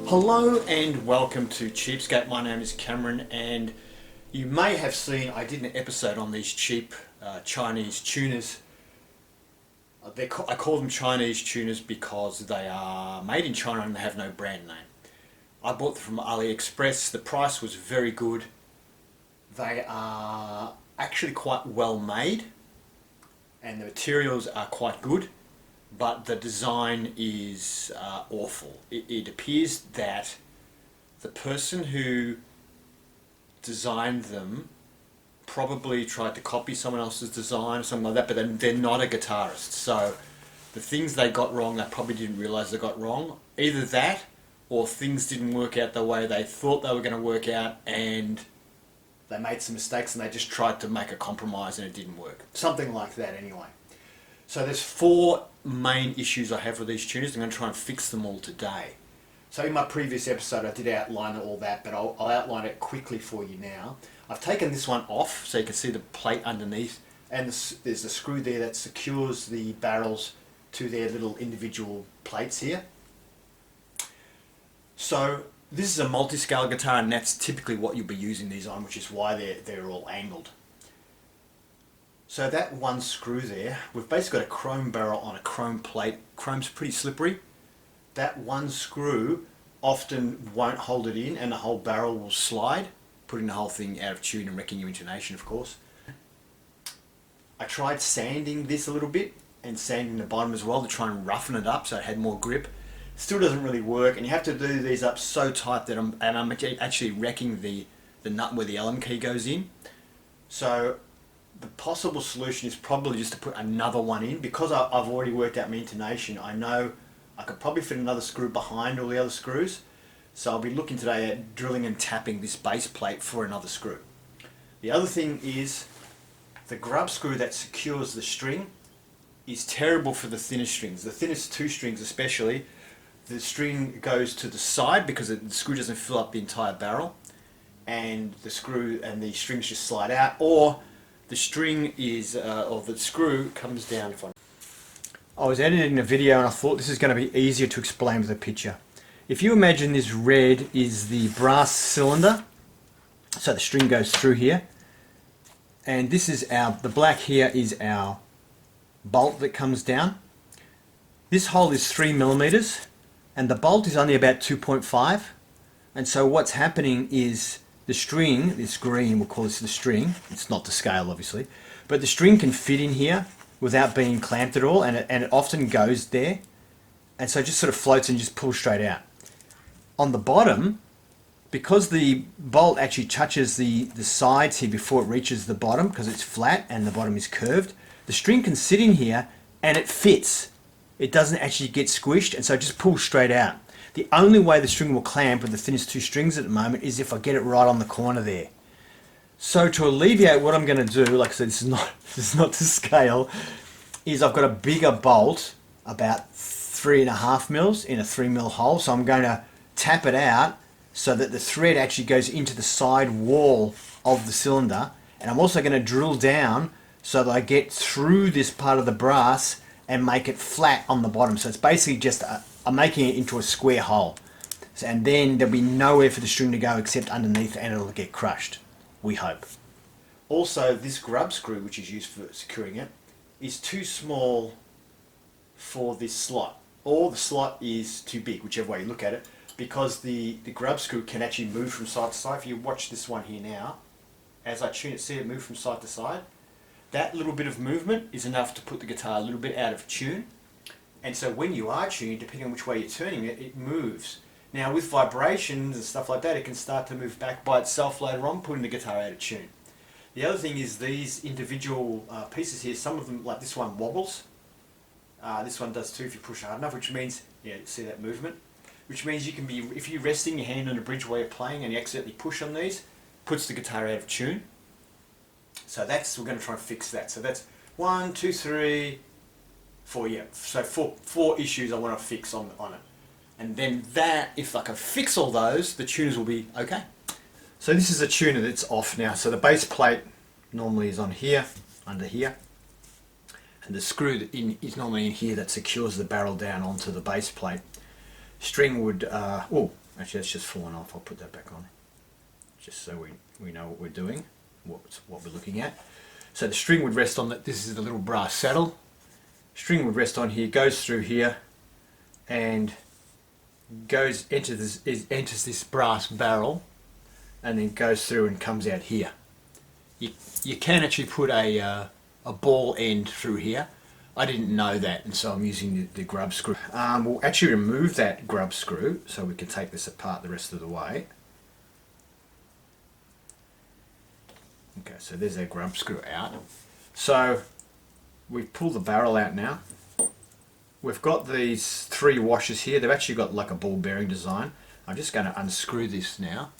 Hello and welcome to CheapSkate. My name is Cameron, and you may have seen I did an episode on these cheap Chinese tuners. I call them Chinese tuners because they are made in China and they have no brand name. I bought them from AliExpress. The price was very good. They are actually quite well made and the materials are quite good, but the design is awful. It appears that the person who designed them probably tried to copy someone else's design or something like that, but then they're not a guitarist. So the things they got wrong, they probably didn't realize they got wrong. Either that, or things didn't work out the way they thought they were going to work out, and they made some mistakes and they just tried to make a compromise and it didn't work. Something like that anyway. So there's four main issues I have with these tuners. I'm going to try and fix them all today. So in my previous episode I did outline all that, but I'll outline it quickly for you now. I've taken this one off so you can see the plate underneath, and there's a screw there that secures the barrels to their little individual plates here. So this is a multiscale guitar, and that's typically what you'll be using these on, which is why they're all angled. So that one screw there, we've basically got a chrome barrel on a chrome plate. Chrome's pretty slippery. That one screw often won't hold it in and the whole barrel will slide, putting the whole thing out of tune and wrecking your intonation, of course. I tried sanding this a little bit and sanding the bottom as well to try and roughen it up so it had more grip. Still doesn't really work, and you have to do these up so tight that I'm actually wrecking the nut where the Allen key goes in. So the possible solution is probably just to put another one in. Because I've already worked out my intonation, I know I could probably fit another screw behind all the other screws. So I'll be looking today at drilling and tapping this base plate for another screw. The other thing is the grub screw that secures the string is terrible for the thinnest strings. The thinnest two strings especially, the string goes to the side because the screw doesn't fill up the entire barrel, and the screw and the strings just slide out, or the string is, or the screw comes down. I was editing a video and I thought this is going to be easier to explain with a picture. If you imagine this red is the brass cylinder, so the string goes through here, and this is the black here is our bolt that comes down. This hole is 3mm and the bolt is only about 2.5, and so what's happening is the string, this green, we'll call this the string, it's not the scale obviously, but the string can fit in here without being clamped at all, and it often goes there, and so it just sort of floats and just pulls straight out. On the bottom, because the bolt actually touches the sides here before it reaches the bottom, because it's flat and the bottom is curved, the string can sit in here and it fits. It doesn't actually get squished, and so it just pulls straight out. The only way the string will clamp with the thinnest two strings at the moment is if I get it right on the corner there. So to alleviate, what I'm going to do, like I said, this is not to scale, is I've got a bigger bolt, about 3.5mm in a 3mm hole. So I'm going to tap it out so that the thread actually goes into the side wall of the cylinder, and I'm also going to drill down so that I get through this part of the brass and make it flat on the bottom. So it's basically just I'm making it into a square hole, and then there'll be nowhere for the string to go except underneath, and it'll get crushed, we hope. Also, this grub screw, which is used for securing it, is too small for this slot, or the slot is too big, whichever way you look at it, because the grub screw can actually move from side to side. If you watch this one here now, as I tune it, see it move from side to side. That little bit of movement is enough to put the guitar a little bit out of tune, and so when you are tuned, depending on which way you're turning it, it moves. Now with vibrations and stuff like that, it can start to move back by itself later on, putting the guitar out of tune. The other thing is these individual pieces here, some of them, like this one, wobbles. This one does too if you push hard enough, which means, yeah, see that movement? Which means you can be, if you're resting your hand on a bridge while you're playing and you accidentally push on these, puts the guitar out of tune. So we're going to try and fix that. So that's 1, 2, 3, 4, yeah. So four issues I want to fix on it. And then if I can fix all those, the tuners will be okay. So this is a tuner that's off now. So the base plate normally is on here, under here. And the screw is normally in here that secures the barrel down onto the base plate. String would, Actually, that's just fallen off. I'll put that back on, just so we know what we're doing, what we're looking at. So the string would rest on that. This is the little brass saddle. String would rest on here, goes through here, and enters this brass barrel, and then goes through and comes out here. You can actually put a ball end through here. I didn't know that, and so I'm using the grub screw. We'll actually remove that grub screw so we can take this apart the rest of the way. Okay, so there's our grub screw out. So we've pulled the barrel out now. We've got these 3 washers here. They've actually got like a ball bearing design. I'm just going to unscrew this now.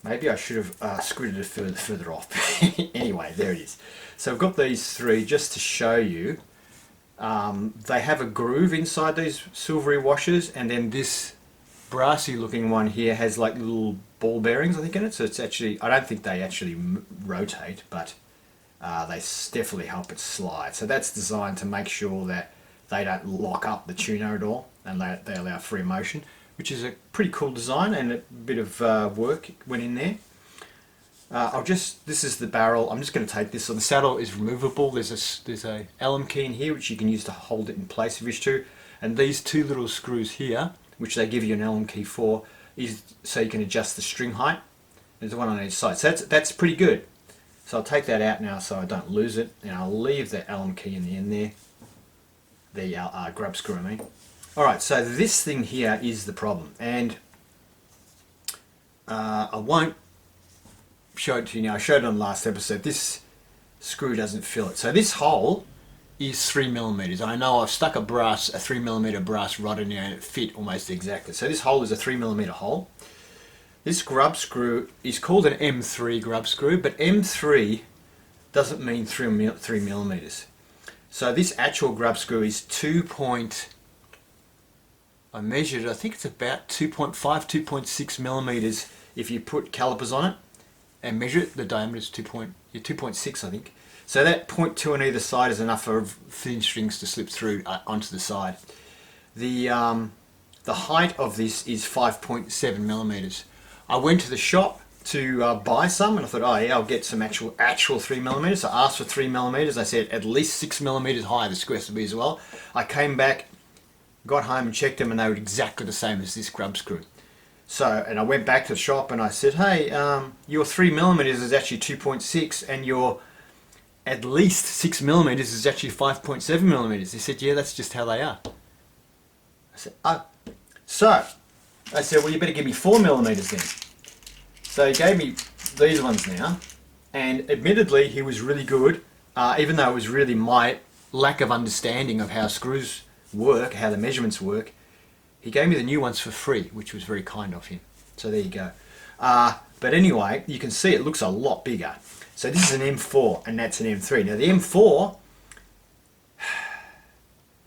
Maybe I should have screwed it further off. Anyway, there it is. So I've got these 3 just to show you. They have a groove inside these silvery washers, and then this brassy looking one here has like little ball bearings, I think, in it. So it's actually, I don't think they actually rotate, but they definitely help it slide. So that's designed to make sure that they don't lock up the tuner at all, and they allow free motion, which is a pretty cool design, and a bit of work went in there. This is the barrel. I'm just going to take this. So the saddle is removable. There's a Allen key in here which you can use to hold it in place if you wish to, and these 2 little screws here, which they give you an Allen key for, is so you can adjust the string height. There's one on each side. So that's pretty good. So I'll take that out now so I don't lose it, and I'll leave the Allen key in the end there. The grub screw, I mean. Alright, so this thing here is the problem, and I won't show it to you now. I showed it on the last episode. This screw doesn't fill it. So this hole is 3mm. I know I've stuck a 3mm brass rod in there, and it fit almost exactly. So this hole is a 3mm hole. This grub screw is called an M3 grub screw, but M3 doesn't mean 3mm. So this actual grub screw is I measured it, I think it's about 2.5, 2.6 millimeters if you put calipers on it and measure it. The diameter is 2.6, I think. So that 0.2 on either side is enough for thin strings to slip through onto the side. The height of this is 5.7 millimeters. I went to the shop to buy some, and I thought, oh yeah, I'll get some actual 3mm. So I asked for 3mm. I said at least 6mm high the square to be as well. I came back, got home and checked them, and they were exactly the same as this grub screw. So, and I went back to the shop and I said, hey, your 3mm is actually 2.6, and your at least 6mm is actually 5.7 millimeters. They said, yeah, that's just how they are. I said, oh. So I said, well, you better give me 4mm then. So he gave me these ones now, and admittedly he was really good, even though it was really my lack of understanding of how screws work, how the measurements work. He gave me the new ones for free, which was very kind of him. So there you go. But anyway, you can see it looks a lot bigger. So this is an M4 and that's an M3. Now the M4,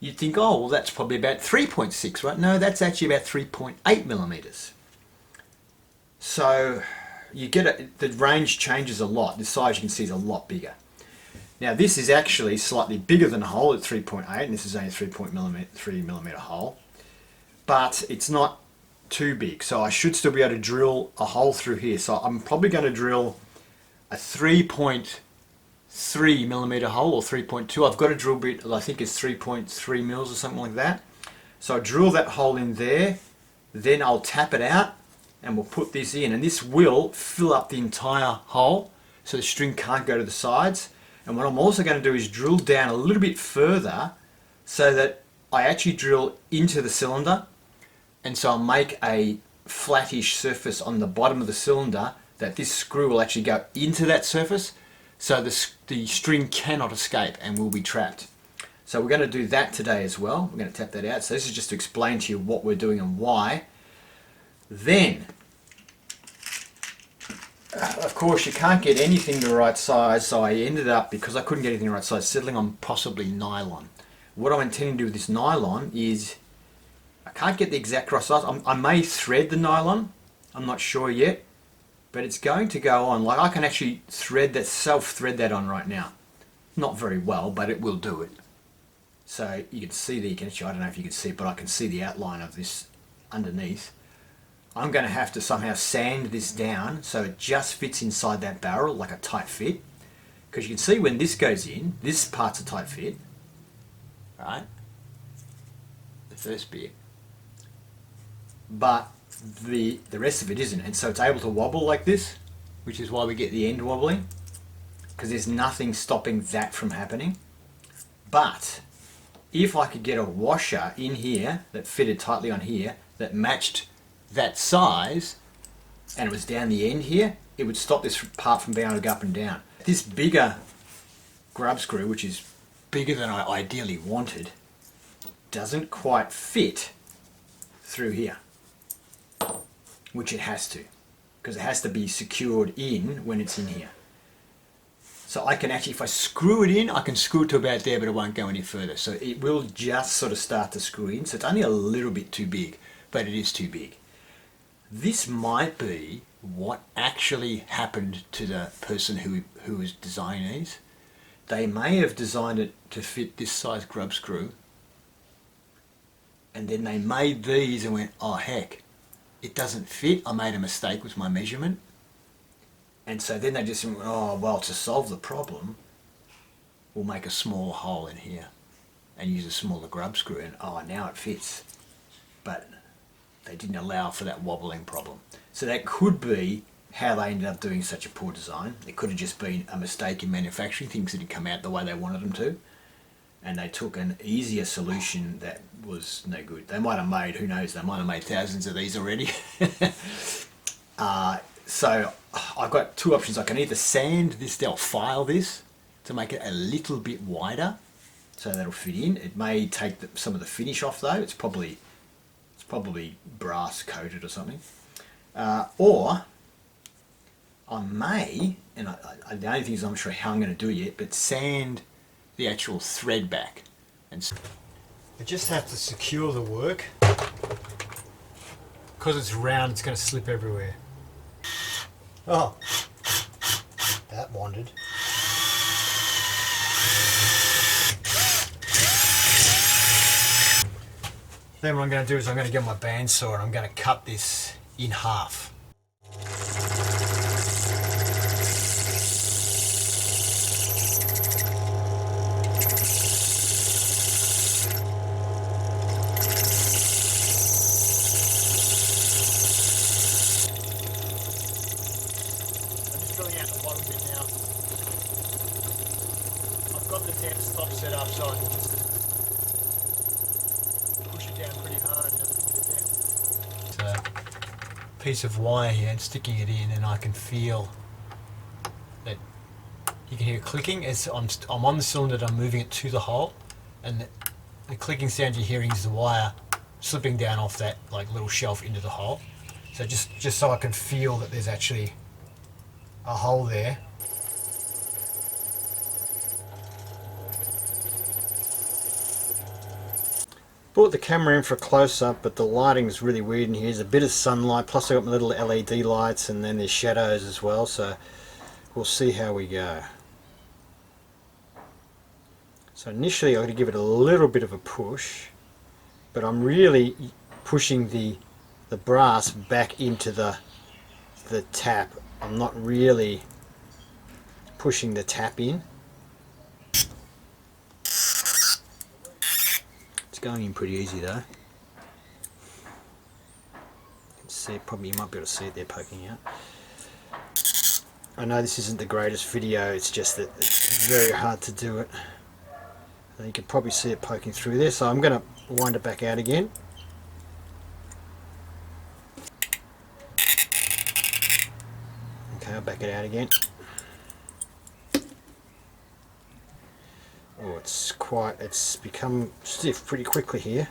you'd think, oh, well, that's probably about 3.6, right? No, that's actually about 3.8 millimeters. So you get the range changes a lot. The size you can see is a lot bigger. Now this is actually slightly bigger than a hole at 3.8, and this is only a 3mm hole, but it's not too big, so I should still be able to drill a hole through here. So I'm probably going to drill a 3.3mm hole, or 3.2. I've got a drill bit that I think is 3.3 mils or something like that. So I drill that hole in there, then I'll tap it out and we'll put this in, and this will fill up the entire hole so the string can't go to the sides. And what I'm also going to do is drill down a little bit further so that I actually drill into the cylinder, and so I'll make a flattish surface on the bottom of the cylinder that this screw will actually go into that surface, so the string cannot escape and will be trapped. So we're going to do that today as well. We're going to tap that out. So this is just to explain to you what we're doing and why. Then, of course, you can't get anything the right size, so I ended up, because I couldn't get anything the right size, settling on possibly nylon. What I'm intending to do with this nylon is, I can't get the exact right size. I may thread the nylon, I'm not sure yet, but it's going to go on. Like, I can actually self-thread that on right now. Not very well, but it will do it. So you can see the, I don't know if you can see it, but I can see the outline of this underneath. I'm going to have to somehow sand this down so it just fits inside that barrel like a tight fit. Because you can see when this goes in, this part's a tight fit, right? The first bit. But the rest of it isn't, and so it's able to wobble like this, which is why we get the end wobbling, because there's nothing stopping that from happening. But if I could get a washer in here that fitted tightly on here that matched that size and it was down the end here, it would stop this part from being able to go up and down. This bigger grub screw, which is bigger than I ideally wanted, doesn't quite fit through here, which it has to, because it has to be secured in when it's in here. So I can actually, if I screw it in, I can screw it to about there, but it won't go any further. So it will just sort of start to screw in. So it's only a little bit too big, but it is too big. This might be what actually happened to the person who was designing these. They may have designed it to fit this size grub screw, and then they made these and went, oh heck, it doesn't fit, I made a mistake with my measurement. And so then they just went, oh well, to solve the problem, we'll make a smaller hole in here and use a smaller grub screw, and oh, now it fits. But they didn't allow for that wobbling problem. So that could be how they ended up doing such a poor design. It could have just been a mistake in manufacturing, things that had come out the way they wanted them to, and they took an easier solution that was no good. They might have made, who knows, they might have made thousands of these already. So I've got two options. I can either sand this down, file this to make it a little bit wider so that'll fit in. It may take some of the finish off though. It's probably brass coated or something. Or I may, and the only thing is I'm not sure how I'm going to do it yet, but sand the actual thread back. And I just have to secure the work. Because it's round, it's going to slip everywhere. Oh, that wandered. Then what I'm going to do is I'm going to get my bandsaw and I'm going to cut this in half. Got the temp stop set up so I can just push it down pretty hard. It's a piece of wire here and sticking it in, and I can feel that you can hear it clicking as I'm on the cylinder. I'm moving it to the hole, and the clicking sound you're hearing is the wire slipping down off that like little shelf into the hole. So just so I can feel that there's actually a hole there. Brought the camera in for a close-up, but the lighting is really weird in here. There's a bit of sunlight, plus I've got my little LED lights, and then there's shadows as well, so we'll see how we go. So initially I'm going to give it a little bit of a push, but I'm really pushing the brass back into the tap. I'm not really pushing the tap in. It's going in pretty easy though. See, probably you might be able to see it there poking out. I know this isn't the greatest video, it's just that it's very hard to do it. You can probably see it poking through there, so I'm going to wind it back out again. Okay, I'll back it out again. Oh, it's become stiff pretty quickly here.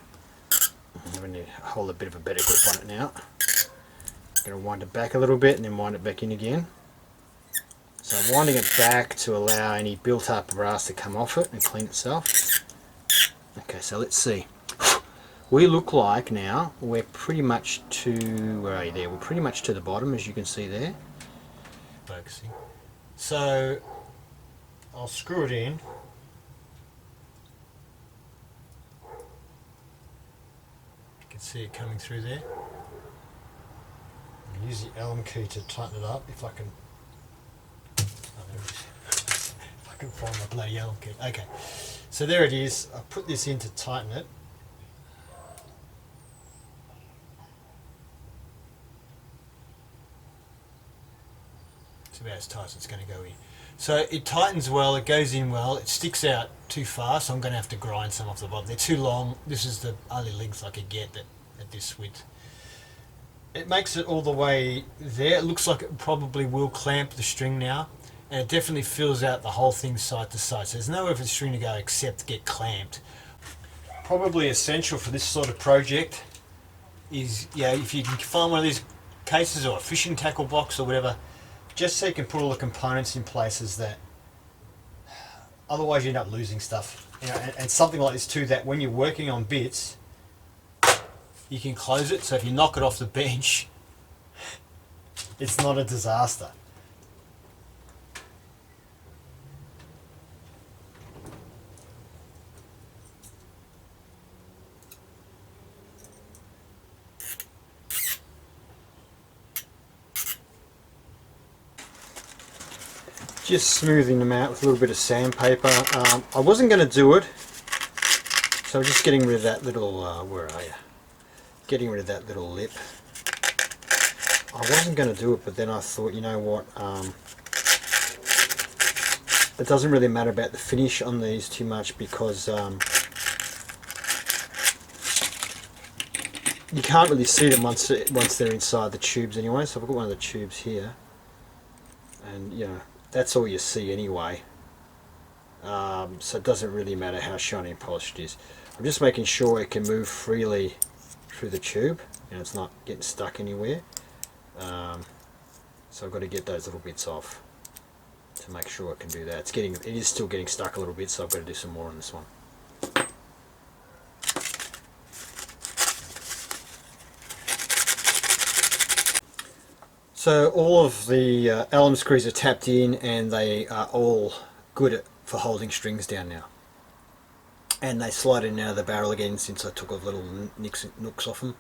I'm going to hold a bit of a better grip on it now. I'm going to wind it back a little bit and then wind it back in again. So I'm winding it back to allow any built up brass to come off it and clean itself. Okay, so let's see. We look like now we're pretty much to, where are you there? We're pretty much to the bottom, as you can see there. Focusing. So I'll screw it in. can see it coming through there. I'll use the Allen key to tighten it up if I can. Oh, there it is. If I can find my bloody Allen key. Okay, so there it is. I put this in to tighten it. It's about as tight as it's going to go in. So it tightens well, it goes in well, it sticks out too far, so I'm going to have to grind some off the bottom. They're too long. This is the only length I could get at this width. It makes it all the way there. It looks like it probably will clamp the string now, and it definitely fills out the whole thing side to side. So there's nowhere for the string to go except get clamped. Probably essential for this sort of project is, yeah, if you can find one of these cases or a fishing tackle box or whatever, just so you can put all the components in places that otherwise you end up losing stuff. You know, and something like this too, that when you're working on bits, you can close it, so if you knock it off the bench, it's not a disaster. Just smoothing them out with a little bit of sandpaper. I wasn't going to do it, so I'm just getting rid of that little, where are you? Getting rid of that little lip. I wasn't going to do it, but then I thought, you know what, it doesn't really matter about the finish on these too much, because you can't really see them once they're inside the tubes anyway. So I've got one of the tubes here, and you know, that's all you see anyway, so it doesn't really matter how shiny and polished it is. I'm just making sure it can move freely through the tube and it's not getting stuck anywhere, so I've got to get those little bits off to make sure it can do that. It is still getting stuck a little bit, so I've got to do some more on this one. So all of the Allen screws are tapped in, and they are all good for holding strings down now. And they slide in and out of the barrel again since I took off little nooks off them.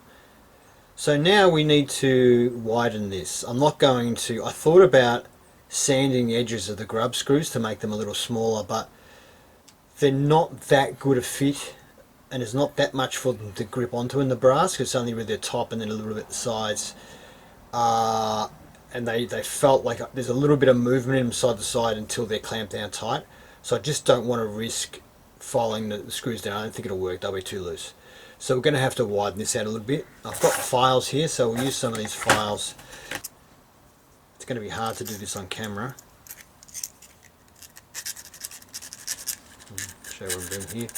So now we need to widen this. I'm not going to, I thought about sanding the edges of the grub screws to make them a little smaller, but they're not that good a fit, and there's not that much for them to grip onto in the brass, because it's only really the top and then a little bit the sides. And they felt like there's a little bit of movement in them side to side until they're clamped down tight. So I just don't want to risk filing the screws down. I don't think it'll work, they'll be too loose. So we're going to have to widen this out a little bit. I've got files here, so we'll use some of these files. It's going to be hard to do this on camera. Show what I'm doing here.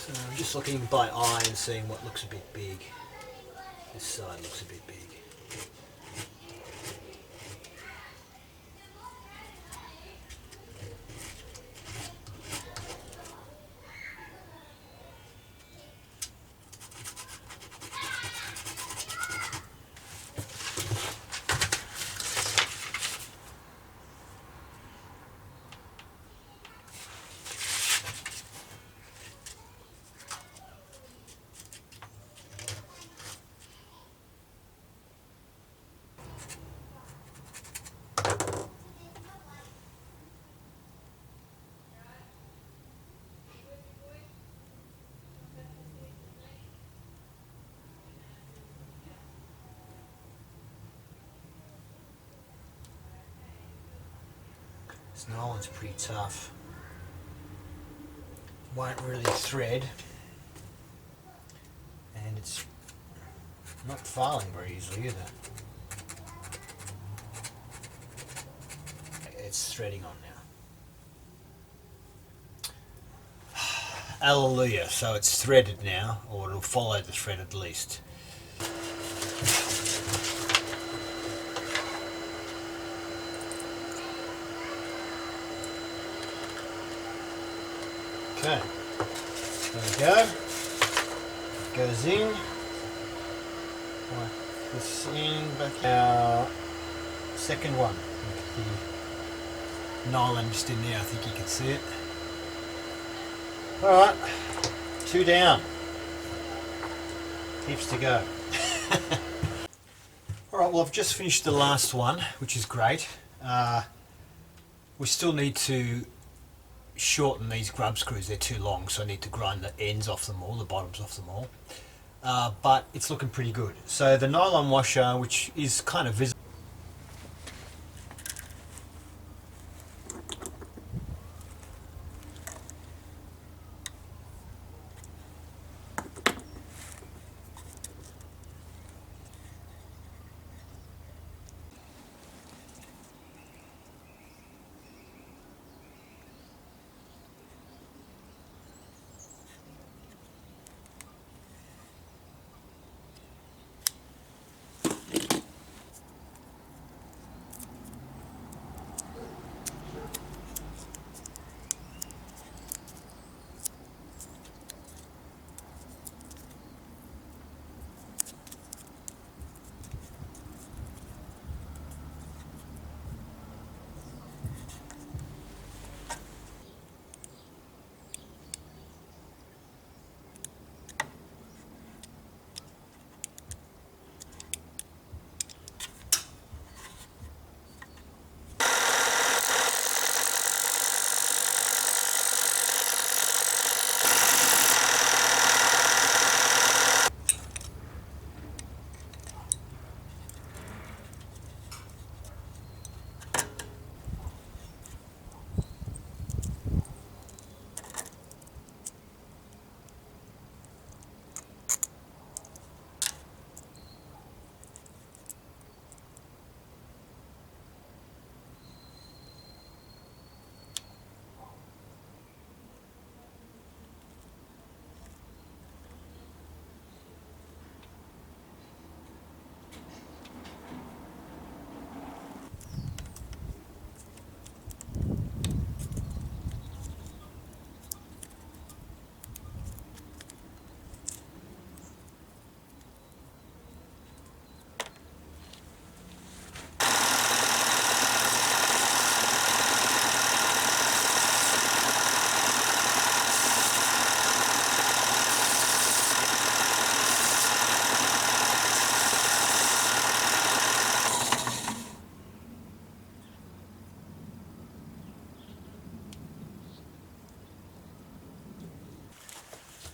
So I'm just looking by eye and seeing what looks a bit big. This side looks a bit big. This nylont's pretty tough. Won't really thread, and it's not filing very easily either. It's threading on now. Hallelujah, so it's threaded now, or it'll follow the thread at least. Okay, there we go. It goes in. Like this in, back. Our second one. The nylon just in there, I think you can see it. Alright, 2 down. Heaps to go. Alright, well I've just finished the last one, which is great. We still need to shorten these grub screws, they're too long, so I need to grind the ends off them all, the bottoms off them all. But it's looking pretty good. So the nylon washer, which is kind of visible,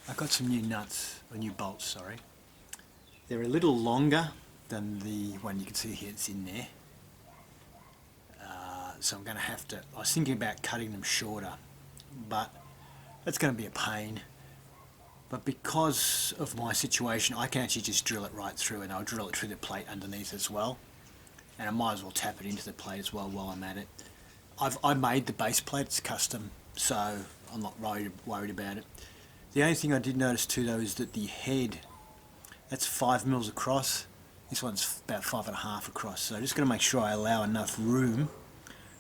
I got some new nuts, or new bolts, sorry. They're a little longer than the one you can see here, it's in there. So I'm going to have to, I was thinking about cutting them shorter, but that's going to be a pain. But because of my situation, I can actually just drill it right through, and I'll drill it through the plate underneath as well. And I might as well tap it into the plate as well while I'm at it. I made the base plate, it's custom, so I'm not worried about it. The only thing I did notice too though is that the head, that's 5 mils across, this one's about 5.5 across, so I'm just going to make sure I allow enough room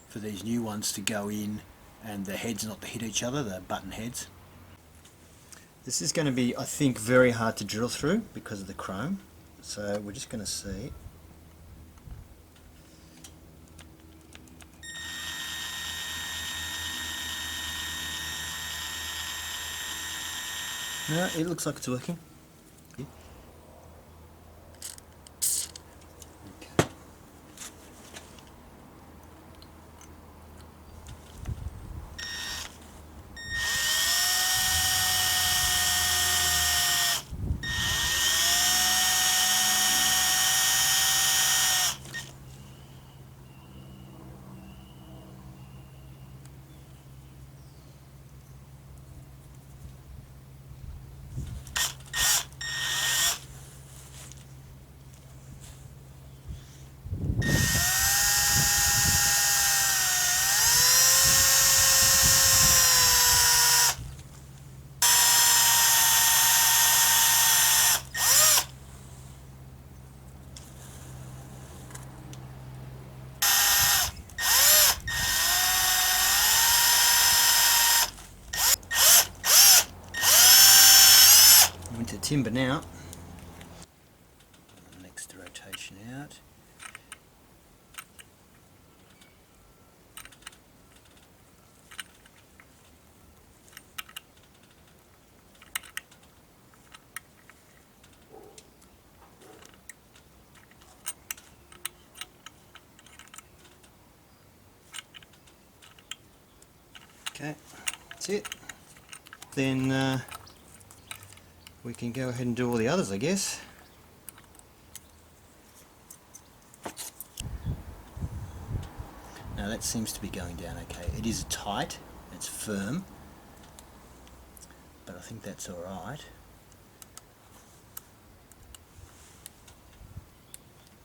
for these new ones to go in and the heads not to hit each other, the button heads. This is going to be, I think, very hard to drill through because of the chrome, so we're just going to see. No, it looks like it's working. timber now. Next rotation out. Okay, that's it. Then we can go ahead and do all the others, I guess. Now that seems to be going down okay. It is tight, it's firm, but I think that's alright.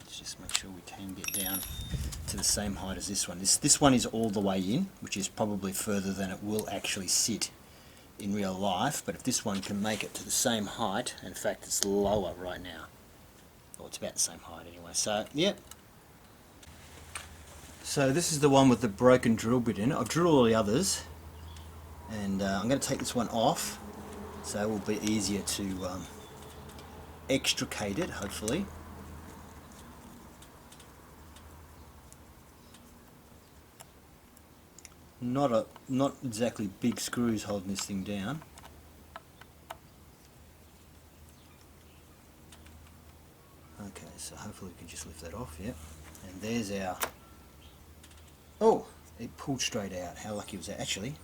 Let's just make sure we can get down to the same height as this one. This one is all the way in, which is probably further than it will actually sit in real life, but if this one can make it to the same height, in fact it's lower right now, or it's about the same height anyway, so yep. So this is the one with the broken drill bit in it. I've drilled all the others, and I'm going to take this one off so it will be easier to extricate it, hopefully. Not exactly big screws holding this thing down. Okay, so hopefully we can just lift that off, yep. And there's our... Oh, it pulled straight out. How lucky was that? Actually,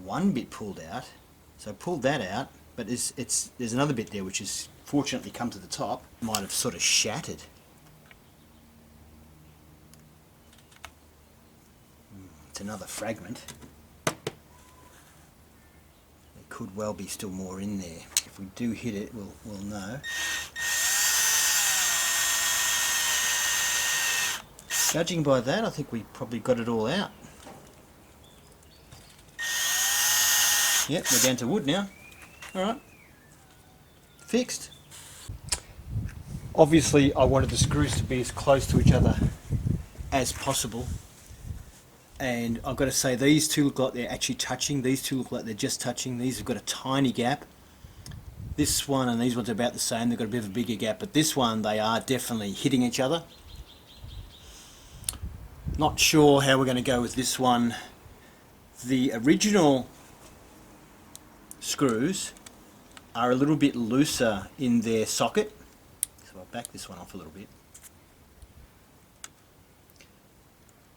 one bit pulled out, so I pulled that out, but there's another bit there which has fortunately come to the top. Might have sort of shattered. It's another fragment. There could well be still more in there. If we do hit it, we'll know. Judging by that, I think we probably got it all out. Yep, we're down to wood now. Alright. Fixed. Obviously, I wanted the screws to be as close to each other as possible. And I've got to say, these two look like they're actually touching. These two look like they're just touching. These have got a tiny gap. This one and these ones are about the same. They've got a bit of a bigger gap. But this one, they are definitely hitting each other. Not sure how we're going to go with this one. The original screws are a little bit looser in their socket. So I'll back this one off a little bit.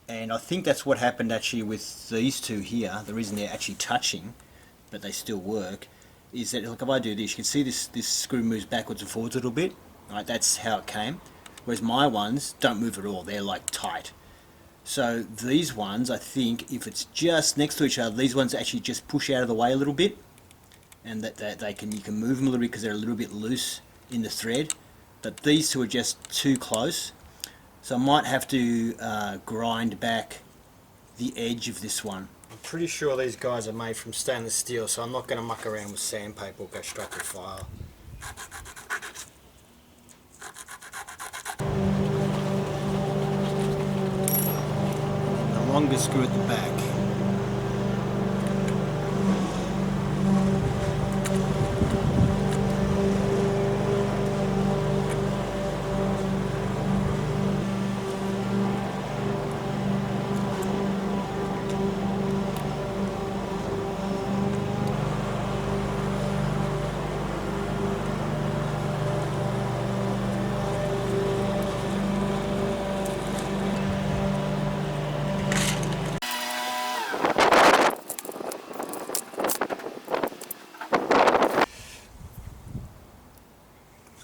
And I think that's what happened actually with these two here. The reason they're actually touching, but they still work, is that look, if I do this, you can see this screw moves backwards and forwards a little bit. Right, that's how it came. Whereas my ones don't move at all. They're like tight. So these ones, I think, if it's just next to each other, these ones actually just push out of the way a little bit, and that you can move them a little bit because they're a little bit loose in the thread. But these two are just too close. So I might have to grind back the edge of this one. I'm pretty sure these guys are made from stainless steel, so I'm not going to muck around with sandpaper or go straight to file. The longest screw at the back.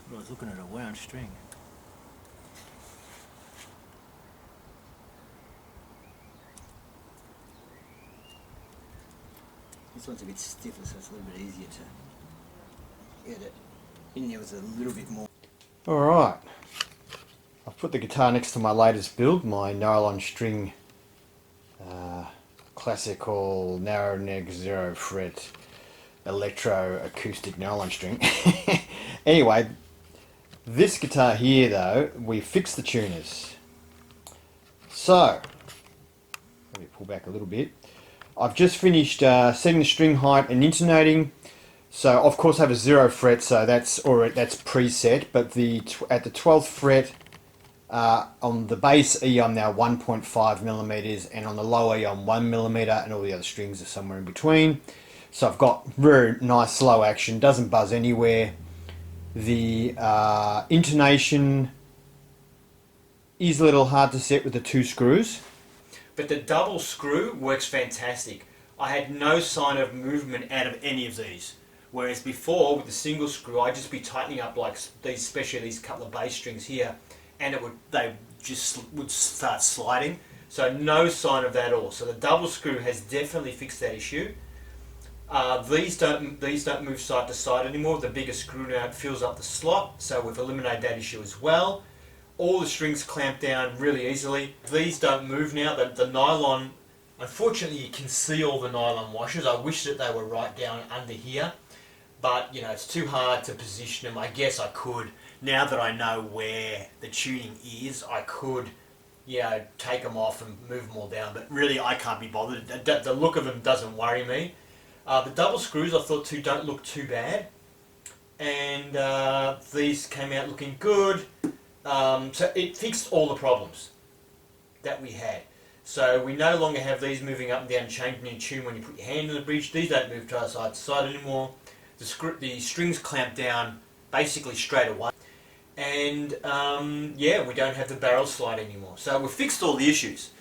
I was looking at a wound string. This one's a bit stiffer, so it's a little bit easier to get it in there with a little bit more. Alright, I've put the guitar next to my latest build, my nylon string classical narrow neck 0 fret electro acoustic nylon string. Anyway, this guitar here though, we fixed the tuners. So, let me pull back a little bit. I've just finished setting the string height and intonating. So of course I have a 0 fret, so that's preset. But at the 12th fret on the bass E I'm now 1.5 millimeters, and on the low E I'm 1 millimeter, and all the other strings are somewhere in between. So I've got very nice slow action, doesn't buzz anywhere. The intonation is a little hard to set with the 2 screws, but the double screw works fantastic. I had no sign of movement out of any of these. Whereas before, with the single screw, I'd just be tightening up like these, especially these couple of bass strings here, and they just would start sliding. So no sign of that at all. So the double screw has definitely fixed that issue. These don't move side to side anymore. The bigger screw now fills up the slot, so we've eliminated that issue as well. All the strings clamp down really easily. These don't move now. The nylon, unfortunately, you can see all the nylon washers. I wish that they were right down under here, but you know, it's too hard to position them. I guess I could, now that I know where the tuning is, I could, you know, take them off and move them all down. But really, I can't be bothered. The look of them doesn't worry me. The double screws I thought too don't look too bad, and these came out looking good. So it fixed all the problems that we had. So we no longer have these moving up and down, changing in tune when you put your hand in the bridge. These don't move side to side anymore. The strings clamp down basically straight away, and yeah, we don't have the barrel slide anymore. So we've fixed all the issues.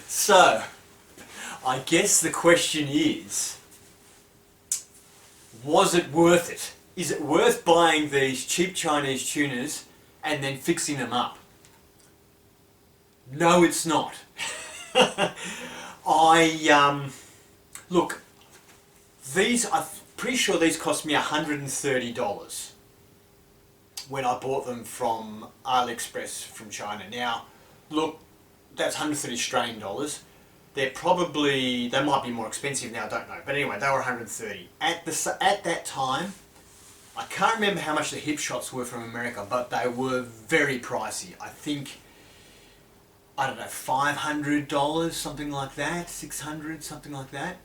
So I guess the question is, was it worth it? Is it worth buying these cheap Chinese tuners and then fixing them up? No, it's not. Look, I'm pretty sure these cost me $130 when I bought them from AliExpress from China. Now, look, that's 130 Australian dollars. They might be more expensive now, I don't know. But anyway, they were 130. At that time, I can't remember how much the hip shots were from America, but they were very pricey. I think, I don't know, $500, something like that, $600, something like that.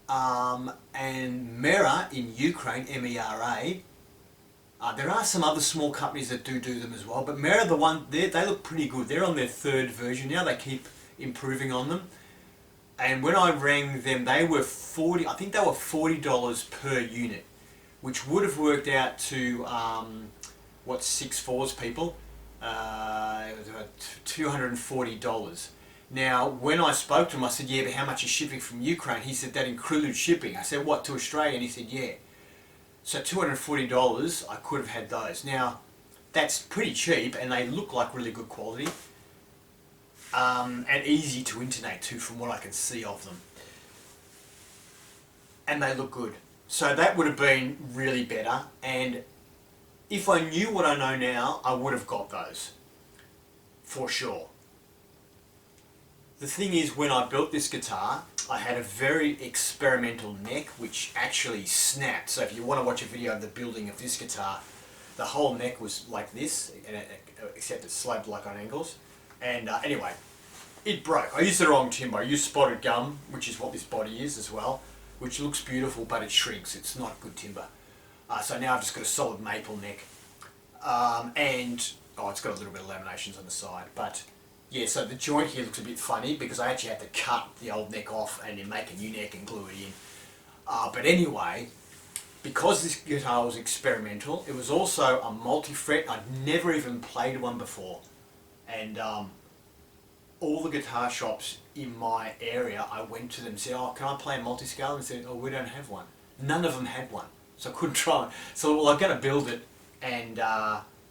And Mera in Ukraine, M-E-R-A, there are some other small companies that do them as well, but Mera, they look pretty good. They're on their 3rd version now. They keep improving on them. And when I rang them, they were I think they were $40 per unit, which would have worked out to, what, 6/4s people? It was about $240. Now, when I spoke to him, I said, yeah, but how much is shipping from Ukraine? He said, that included shipping. I said, what, to Australia? And he said, yeah. So $240, I could have had those. Now, that's pretty cheap, and they look like really good quality. And easy to intonate to from what I can see of them. And they look good. So that would have been really better, and if I knew what I know now, I would have got those, for sure. The thing is, when I built this guitar, I had a very experimental neck which actually snapped. So if you want to watch a video of the building of this guitar, the whole neck was like this, except it sloped like on angles. And anyway, it broke. I used the wrong timber. I used spotted gum, which is what this body is as well, which looks beautiful, but it shrinks. It's not good timber. So now I've just got a solid maple neck. It's got a little bit of laminations on the side. But yeah, so the joint here looks a bit funny because I actually had to cut the old neck off and then make a new neck and glue it in. But anyway, because this guitar was experimental, it was also a multi-fret. I'd never even played one before. And all the guitar shops in my area, I went to them and said, oh, can I play a multiscale? And they said, oh, we don't have one. None of them had one, so I couldn't try it. So well, I'm going to build it and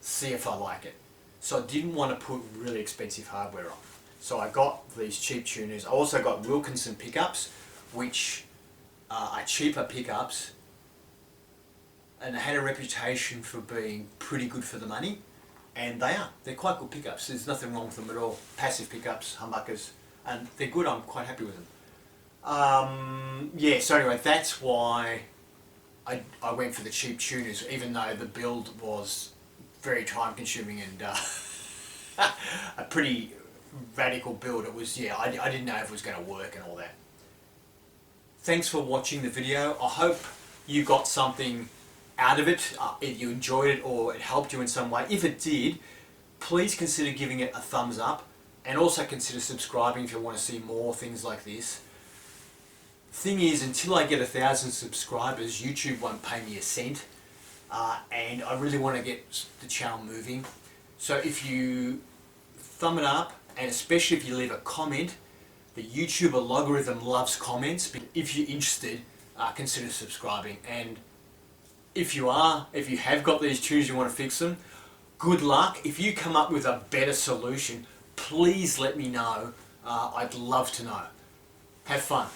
see if I like it. So I didn't want to put really expensive hardware on. So I got these cheap tuners. I also got Wilkinson pickups, which are cheaper pickups, and they had a reputation for being pretty good for the money. And they're quite good pickups. There's nothing wrong with them at all. Passive pickups, humbuckers, and they're good. I'm quite happy with them. Yeah, so anyway, that's why I went for the cheap tuners, even though the build was very time consuming and a pretty radical build. It was, yeah, I didn't know if it was going to work and all that. Thanks for watching the video. I hope you got something out of it, if you enjoyed it or it helped you in some way. If it did, please consider giving it a thumbs up, and also consider subscribing if you want to see more things like this. Thing is, until I get 1,000 subscribers, YouTube won't pay me a cent, and I really want to get the channel moving. So if you thumb it up, and especially if you leave a comment, the YouTube algorithm loves comments. If you're interested, consider subscribing. And if you have got these tunes, you want to fix them, good luck. If you come up with a better solution, please let me know. I'd love to know. Have fun.